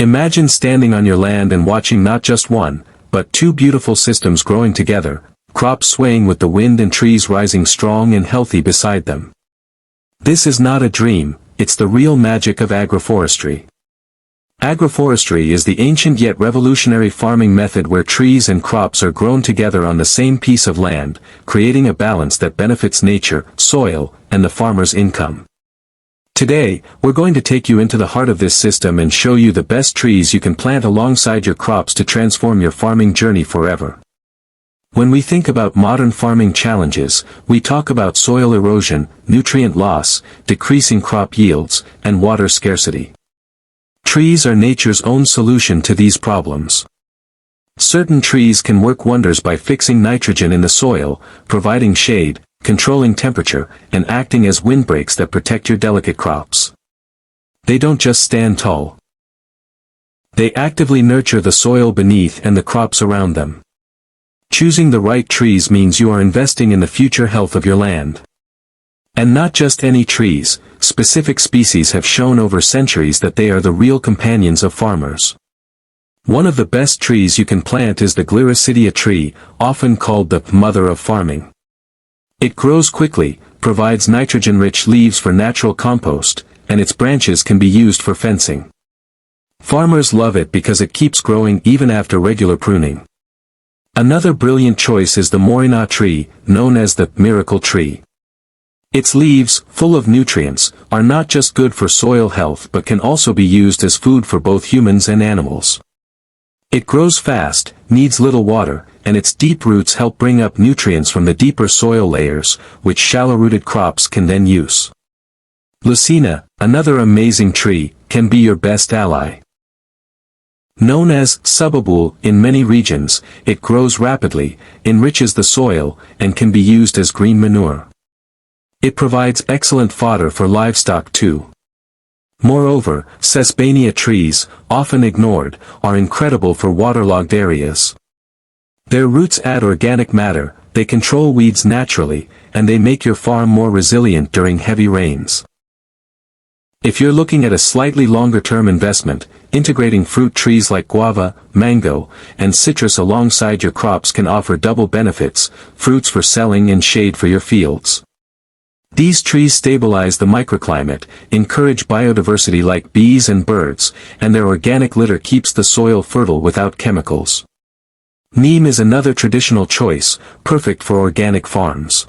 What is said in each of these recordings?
Imagine standing on your land and watching not just one, but two beautiful systems growing together, crops swaying with the wind and trees rising strong and healthy beside them. This is not a dream, it's the real magic of agroforestry. Agroforestry is the ancient yet revolutionary farming method where trees and crops are grown together on the same piece of land, creating a balance that benefits nature, soil, and the farmer's income. Today, we're going to take you into the heart of this system and show you the best trees you can plant alongside your crops to transform your farming journey forever. When we think about modern farming challenges, we talk about soil erosion, nutrient loss, decreasing crop yields, and water scarcity. Trees are nature's own solution to these problems. Certain trees can work wonders by fixing nitrogen in the soil, providing shade, controlling temperature, and acting as windbreaks that protect your delicate crops. They don't just stand tall. They actively nurture the soil beneath and the crops around them. Choosing the right trees means you are investing in the future health of your land. And not just any trees, specific species have shown over centuries that they are the real companions of farmers. One of the best trees you can plant is the Gliricidia tree, often called the mother of farming. It grows quickly, provides nitrogen-rich leaves for natural compost, and its branches can be used for fencing. Farmers love it because it keeps growing even after regular pruning. Another brilliant choice is the Moringa tree, known as the miracle tree. Its leaves, full of nutrients, are not just good for soil health but can also be used as food for both humans and animals. It grows fast, needs little water, and its deep roots help bring up nutrients from the deeper soil layers, which shallow-rooted crops can then use. Lucina, another amazing tree, can be your best ally. Known as subabul in many regions, it grows rapidly, enriches the soil, and can be used as green manure. It provides excellent fodder for livestock too. Moreover, Sesbania trees, often ignored, are incredible for waterlogged areas. Their roots add organic matter, they control weeds naturally, and they make your farm more resilient during heavy rains. If you're looking at a slightly longer-term investment, integrating fruit trees like guava, mango, and citrus alongside your crops can offer double benefits, fruits for selling and shade for your fields. These trees stabilize the microclimate, encourage biodiversity like bees and birds, and their organic litter keeps the soil fertile without chemicals. Neem is another traditional choice, perfect for organic farms.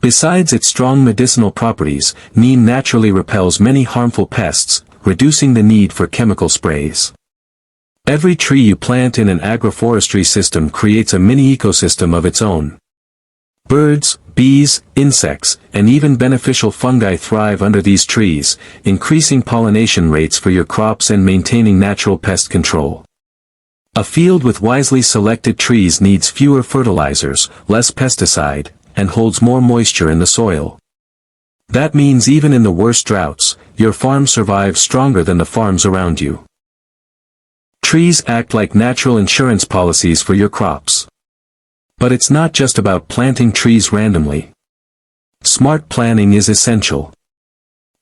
Besides its strong medicinal properties, neem naturally repels many harmful pests, reducing the need for chemical sprays. Every tree you plant in an agroforestry system creates a mini ecosystem of its own. Birds, bees, insects, and even beneficial fungi thrive under these trees, increasing pollination rates for your crops and maintaining natural pest control. A field with wisely selected trees needs fewer fertilizers, less pesticide, and holds more moisture in the soil. That means even in the worst droughts, your farm survives stronger than the farms around you. Trees act like natural insurance policies for your crops. But it's not just about planting trees randomly. Smart planning is essential.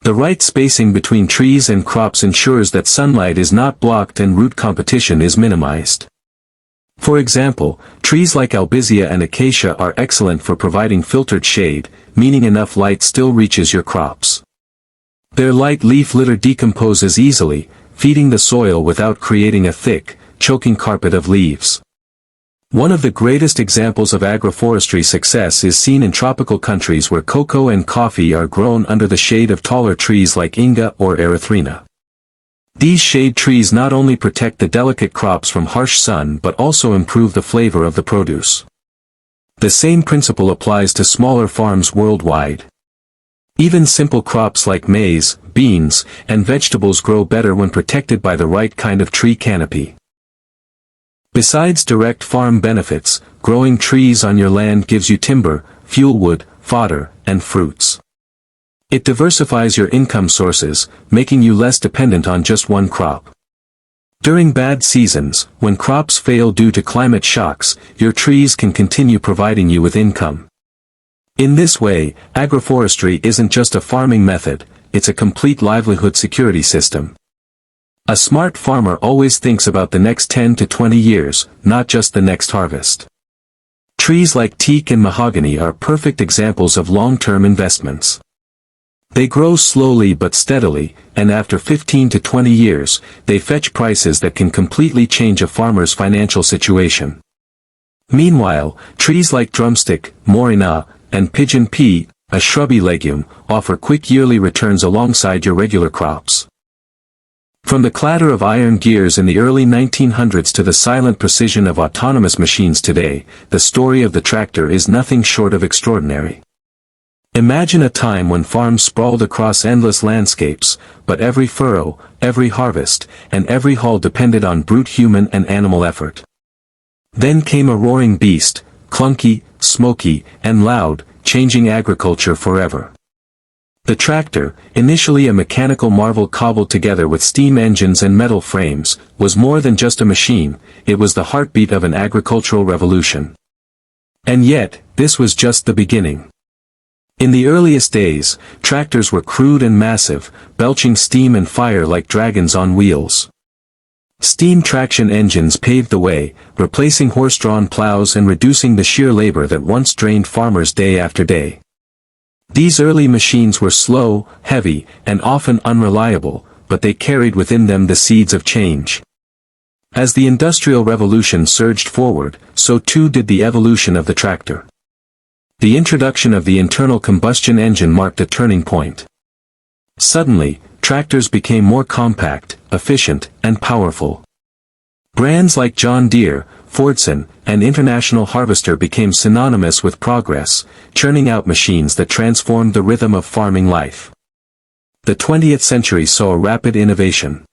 The right spacing between trees and crops ensures that sunlight is not blocked and root competition is minimized. For example, trees like albizia and acacia are excellent for providing filtered shade, meaning enough light still reaches your crops. Their light leaf litter decomposes easily, feeding the soil without creating a thick, choking carpet of leaves. One of the greatest examples of agroforestry success is seen in tropical countries where cocoa and coffee are grown under the shade of taller trees like Inga or Erythrina. These shade trees not only protect the delicate crops from harsh sun but also improve the flavor of the produce. The same principle applies to smaller farms worldwide. Even simple crops like maize, beans, and vegetables grow better when protected by the right kind of tree canopy. Besides direct farm benefits, growing trees on your land gives you timber, fuel wood, fodder, and fruits. It diversifies your income sources, making you less dependent on just one crop. During bad seasons, when crops fail due to climate shocks, your trees can continue providing you with income. In this way, agroforestry isn't just a farming method, it's a complete livelihood security system. A smart farmer always thinks about the next 10 to 20 years, not just the next harvest. Trees like teak and mahogany are perfect examples of long-term investments. They grow slowly but steadily, and after 15 to 20 years, they fetch prices that can completely change a farmer's financial situation. Meanwhile, trees like drumstick, morina, and pigeon pea, a shrubby legume, offer quick yearly returns alongside your regular crops. From the clatter of iron gears in the early 1900s to the silent precision of autonomous machines today, the story of the tractor is nothing short of extraordinary. Imagine a time when farms sprawled across endless landscapes, but every furrow, every harvest, and every haul depended on brute human and animal effort. Then came a roaring beast, clunky, smoky, and loud, changing agriculture forever. The tractor, initially a mechanical marvel cobbled together with steam engines and metal frames, was more than just a machine, it was the heartbeat of an agricultural revolution. And yet, this was just the beginning. In the earliest days, tractors were crude and massive, belching steam and fire like dragons on wheels. Steam traction engines paved the way, replacing horse-drawn plows and reducing the sheer labor that once drained farmers day after day. These early machines were slow, heavy, and often unreliable, but they carried within them the seeds of change. As the Industrial Revolution surged forward, so too did the evolution of the tractor. The introduction of the internal combustion engine marked a turning point. Suddenly, tractors became more compact, efficient, and powerful. Brands like John Deere, Fordson, and International Harvester became synonymous with progress, churning out machines that transformed the rhythm of farming life. The 20th century saw a rapid innovation.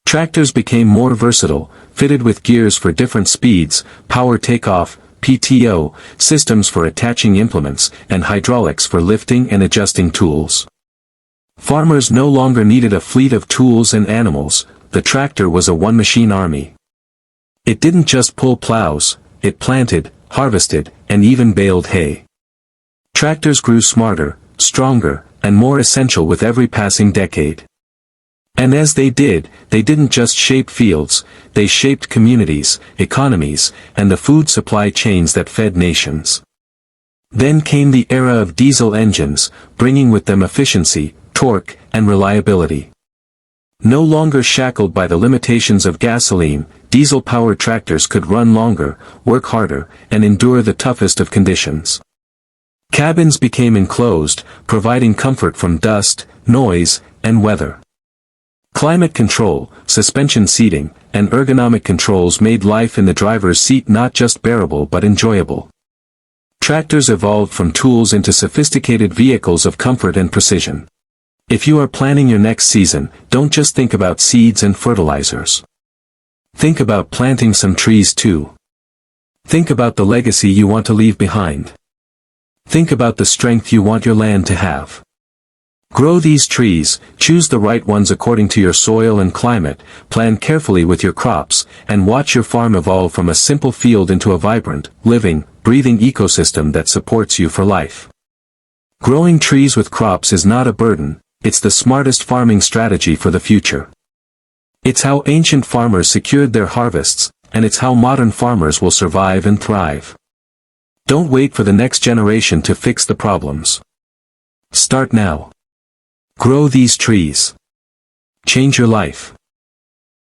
Tractors became more versatile, fitted with gears for different speeds, power takeoff, PTO, systems for attaching implements, and hydraulics for lifting and adjusting tools. Farmers no longer needed a fleet of tools and animals, the tractor was a one-machine army. It didn't just pull plows, it planted, harvested, and even baled hay. Tractors grew smarter, stronger, and more essential with every passing decade. And as they didn't just shape fields, they shaped communities, economies, and the food supply chains that fed nations. Then came the era of diesel engines, bringing with them efficiency, torque, and reliability. No longer shackled by the limitations of gasoline, diesel-powered tractors could run longer, work harder, and endure the toughest of conditions. Cabins became enclosed, providing comfort from dust, noise, and weather. Climate control, suspension seating, and ergonomic controls made life in the driver's seat not just bearable but enjoyable. Tractors evolved from tools into sophisticated vehicles of comfort and precision. If you are planning your next season, don't just think about seeds and fertilizers. Think about planting some trees too. Think about the legacy you want to leave behind. Think about the strength you want your land to have. Grow these trees, choose the right ones according to your soil and climate, plan carefully with your crops, and watch your farm evolve from a simple field into a vibrant, living, breathing ecosystem that supports you for life. Growing trees with crops is not a burden, it's the smartest farming strategy for the future. It's how ancient farmers secured their harvests, and it's how modern farmers will survive and thrive. Don't wait for the next generation to fix the problems. Start now. Grow these trees. Change your life.